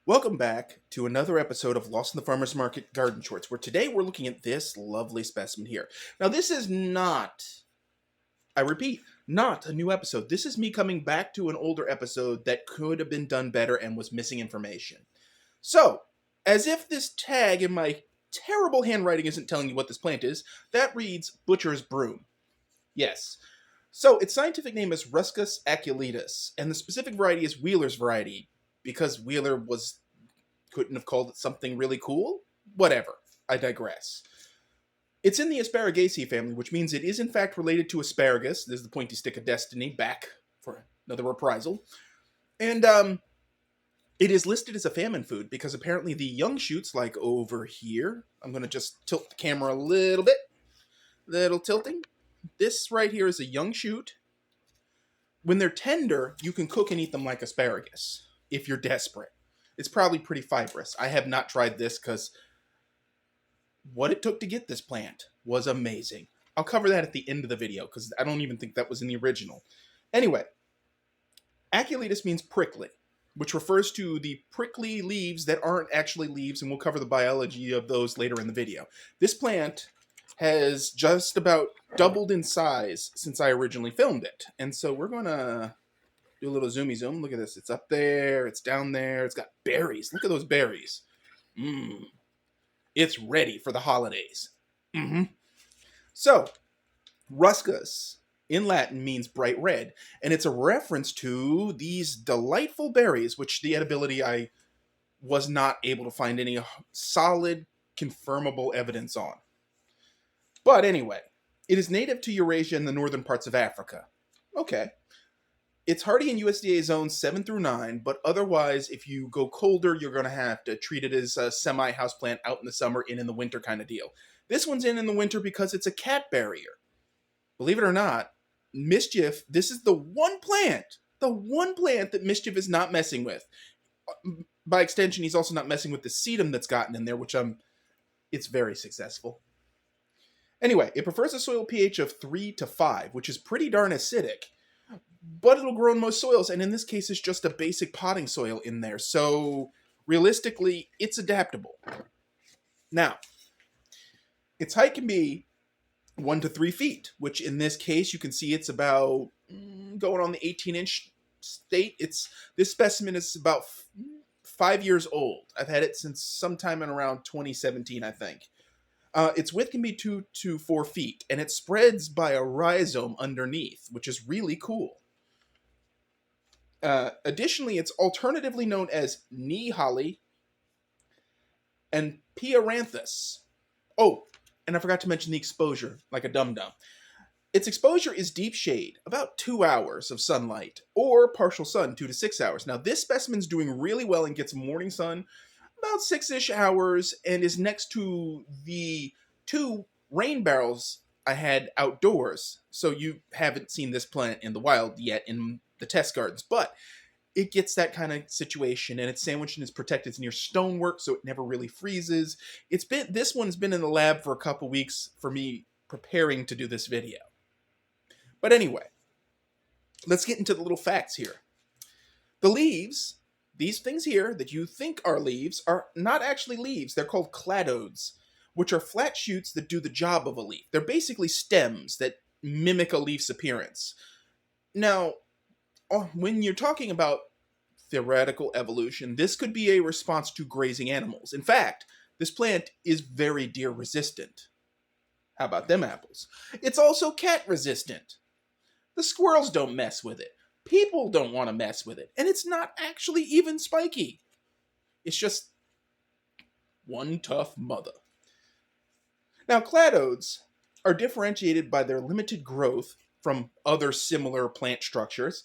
Welcome back to another episode of Lost in the Farmer's Market Garden Shorts, where today we're looking at this lovely specimen here. Now, this is not, I repeat, not a new episode. This is me coming back to an older episode that could have been done better and was missing information. So, as if this tag in my terrible handwriting isn't telling you what this plant is, that reads Butcher's Broom. Yes. So, its scientific name is Ruscus aculetus, and the specific variety is Wheeler's variety, because Wheeler couldn't have called it something really cool? Whatever. I digress. It's in the Asparagaceae family, which means it is in fact related to asparagus. This is the pointy stick of destiny, back for another reprisal. And it is listed as a famine food because apparently the young shoots, like over here, I'm going to just tilt the camera a little bit. Little tilting. This right here is a young shoot. When they're tender, you can cook and eat them like asparagus, if you're desperate. It's probably pretty fibrous. I have not tried this because what it took to get this plant was amazing. I'll cover that at the end of the video because I don't even think that was in the original. Anyway, aculetus means prickly, which refers to the prickly leaves that aren't actually leaves, and we'll cover the biology of those later in the video. This plant has just about doubled in size since I originally filmed it, and so we're going to do a little zoomy zoom. Look at this. It's up there. It's down there. It's got berries. Look at those berries. It's ready for the holidays. So, Ruscus in Latin means bright red, and it's a reference to these delightful berries, which the edibility I was not able to find any solid, confirmable evidence on. But anyway, it is native to Eurasia and the northern parts of Africa. Okay. It's hardy in USDA zones 7 through 9, but otherwise, if you go colder, you're going to have to treat it as a semi-houseplant out in the summer, in the winter kind of deal. This one's in the winter because it's a cat barrier. Believe it or not, Mischief, this is the one plant that Mischief is not messing with. By extension, he's also not messing with the sedum that's gotten in there, which it's very successful. Anyway, it prefers a soil pH of 3 to 5, which is pretty darn acidic. But it'll grow in most soils, and in this case, it's just a basic potting soil in there. So, realistically, it's adaptable. Now, its height can be 1 to 3 feet, which in this case, you can see it's about going on the 18-inch state. This specimen is about 5 years old. I've had it since sometime in around 2017, I think. Its width can be 2 to 4 feet, and it spreads by a rhizome underneath, which is really cool. Additionally, it's alternatively known as knee holly and Perennial. Oh, and I forgot to mention the exposure, like a dum-dum. Its exposure is deep shade, about 2 hours of sunlight, or partial sun, 2 to 6 hours. Now, this specimen's doing really well and gets morning sun about 6-ish hours, and is next to the 2 rain barrels I had outdoors. So you haven't seen this plant in the wild yet in the test gardens, but it gets that kind of situation, and it's sandwiched and it's protected. It's near stonework, so it never really freezes. This one's been in the lab for a couple weeks for me preparing to do this video. But anyway, let's get into the little facts here. The leaves, these things here that you think are leaves, are not actually leaves. They're called cladodes, which are flat shoots that do the job of a leaf. They're basically stems that mimic a leaf's appearance. Now, when you're talking about theoretical evolution, this could be a response to grazing animals. In fact, this plant is very deer resistant. How about them apples? It's also cat resistant. The squirrels don't mess with it. People don't want to mess with it. And it's not actually even spiky. It's just one tough mother. Now, cladodes are differentiated by their limited growth from other similar plant structures.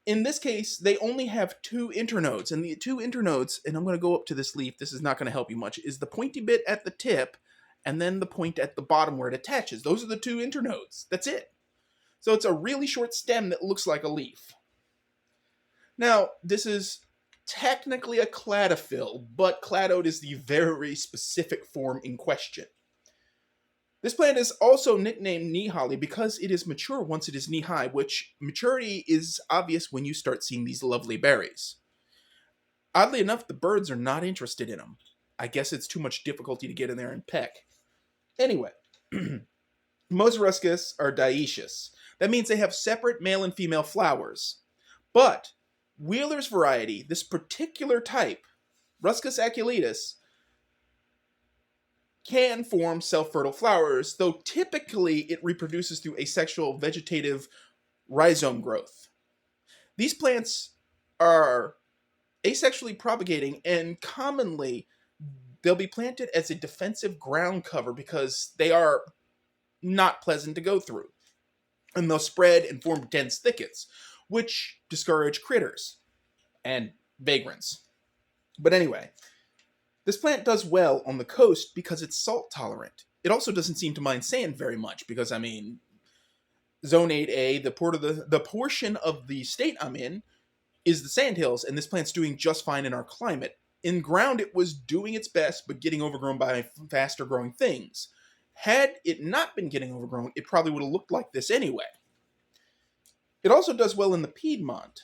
In this case, they only have 2 internodes, and the 2 internodes, and I'm going to go up to this leaf, this is not going to help you much, is the pointy bit at the tip, and then the point at the bottom where it attaches. Those are the 2 internodes. That's it. So it's a really short stem that looks like a leaf. Now, this is technically a cladophyll, but cladode is the very specific form in question. This plant is also nicknamed knee holly because it is mature once it is knee high, which maturity is obvious when you start seeing these lovely berries. Oddly enough, the birds are not interested in them. I guess it's too much difficulty to get in there and peck. Anyway, most Ruscus are dioecious. That means they have separate male and female flowers. But Wheeler's variety, this particular type, Ruscus aculetus, can form self-fertile flowers, though typically it reproduces through asexual vegetative rhizome growth. These plants are asexually propagating, and commonly they'll be planted as a defensive ground cover because they are not pleasant to go through. And they'll spread and form dense thickets, which discourage critters and vagrants. But anyway, this plant does well on the coast because it's salt tolerant. It also doesn't seem to mind sand very much because, I mean, Zone 8A, the portion of the state I'm in, is the sandhills, and this plant's doing just fine in our climate. In ground, it was doing its best, but getting overgrown by faster growing things. Had it not been getting overgrown, it probably would have looked like this anyway. It also does well in the Piedmont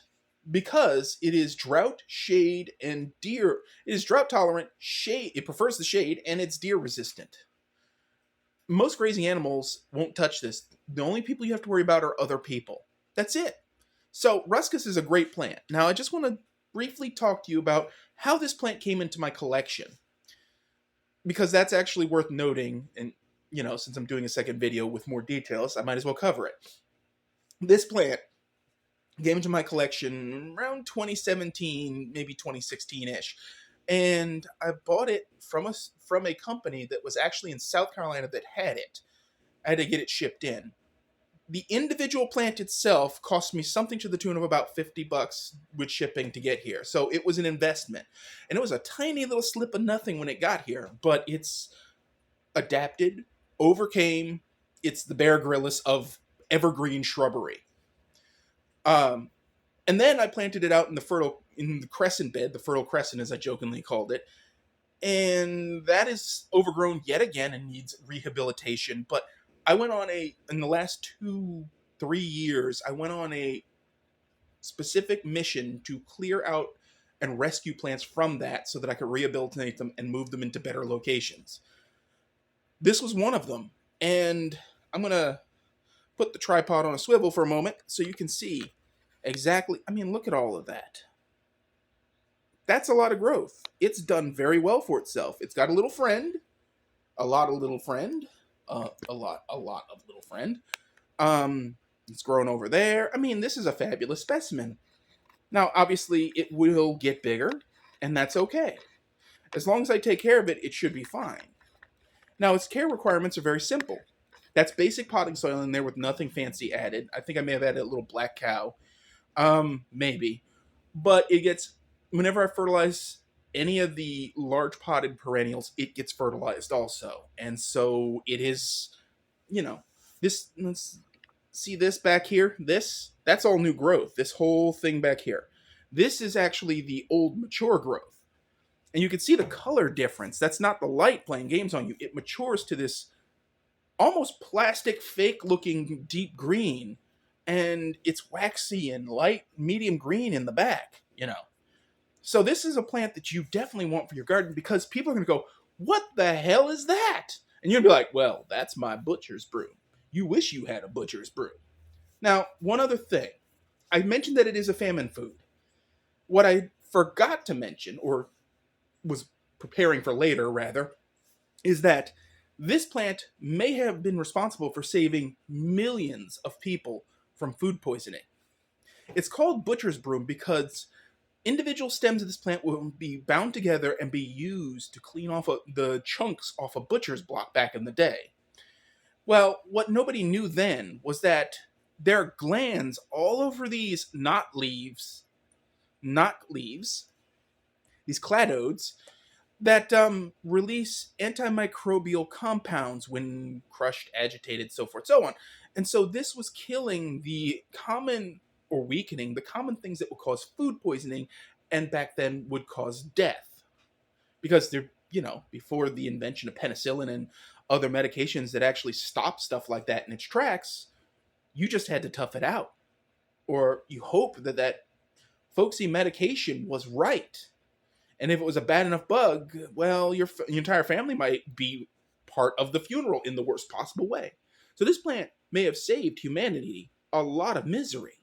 because it is drought, shade, and deer. It is drought tolerant, shade. It prefers the shade, and it's deer resistant. Most grazing animals won't touch this. The only people you have to worry about are other people. That's it. So Ruscus is a great plant. Now I just want to briefly talk to you about how this plant came into my collection, because that's actually worth noting. And since I'm doing a second video with more details, I might as well cover it. This plant came into my collection around 2017, maybe 2016-ish. And I bought it from a company that was actually in South Carolina that had it. I had to get it shipped in. The individual plant itself cost me something to the tune of about $50 with shipping to get here. So it was an investment. And it was a tiny little slip of nothing when it got here. But it's adapted, overcame. It's the Bear Grylls of evergreen shrubbery. And then I planted it out in the crescent bed, the fertile crescent as I jokingly called it. And that is overgrown yet again and needs rehabilitation. But I went on in the last 2-3 years, I went on a specific mission to clear out and rescue plants from that so that I could rehabilitate them and move them into better locations. This was one of them. And I'm going to put the tripod on a swivel for a moment so you can see exactly. I mean, look at all of that. That's a lot of growth. It's done very well for itself. It's got a little friend, a lot of little friend. A lot of little friend. It's grown over there. I mean, this is a fabulous specimen. Now, obviously, it will get bigger, and that's okay. As long as I take care of it, it should be fine. Now, its care requirements are very simple. That's basic potting soil in there with nothing fancy added. I think I may have added a little black cow. Maybe. But it gets, whenever I fertilize any of the large potted perennials, it gets fertilized also. And so it is, this, let's see this back here. That's all new growth. This whole thing back here. This is actually the old mature growth. And you can see the color difference. That's not the light playing games on you. It matures to this almost plastic, fake looking deep green. And it's waxy and light, medium green in the back, So this is a plant that you definitely want for your garden because people are going to go, what the hell is that? And you're going to be like, well, that's my butcher's broom. You wish you had a butcher's broom. Now, one other thing. I mentioned that it is a famine food. What I forgot to mention, or was preparing for later, rather, is that this plant may have been responsible for saving millions of people from food poisoning. It's called butcher's broom because individual stems of this plant will be bound together and be used to clean off the chunks off a butcher's block back in the day. Well, what nobody knew then was that there are glands all over these not leaves, these cladodes, that release anti-microbial compounds when crushed, agitated, so forth, so on. And so this was killing the common, or weakening, the common things that would cause food poisoning, and back then would cause death. Because they're, before the invention of penicillin and other medications that actually stop stuff like that in its tracks, you just had to tough it out. Or you hope that folksy medication was right. And if it was a bad enough bug, well, your entire family might be part of the funeral in the worst possible way. So this plant may have saved humanity a lot of misery.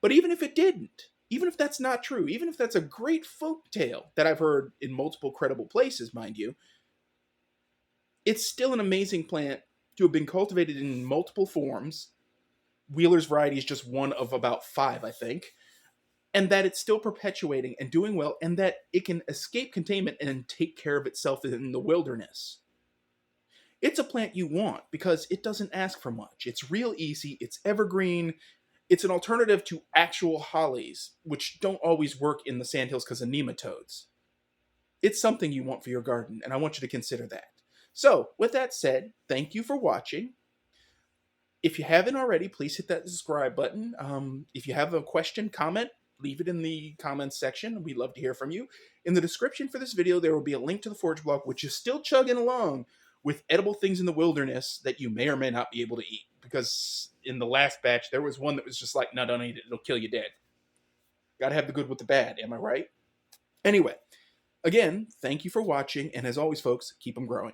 But even if it didn't, even if that's not true, even if that's a great folk tale that I've heard in multiple credible places, mind you, it's still an amazing plant to have been cultivated in multiple forms. Wheeler's variety is just one of about 5, I think. And that it's still perpetuating and doing well, and that it can escape containment and take care of itself in the wilderness. It's a plant you want because it doesn't ask for much. It's real easy, it's evergreen, it's an alternative to actual hollies, which don't always work in the sandhills because of nematodes. It's something you want for your garden, and I want you to consider that. So, with that said, thank you for watching. If you haven't already, please hit that subscribe button. If you have a question, comment, leave it in the comments section. We'd love to hear from you. In the description for this video, there will be a link to the forage blog, which is still chugging along with edible things in the wilderness that you may or may not be able to eat. Because in the last batch, there was one that was just like, no, don't eat it. It'll kill you dead. Gotta have the good with the bad, am I right? Anyway, again, thank you for watching. And as always, folks, keep them growing.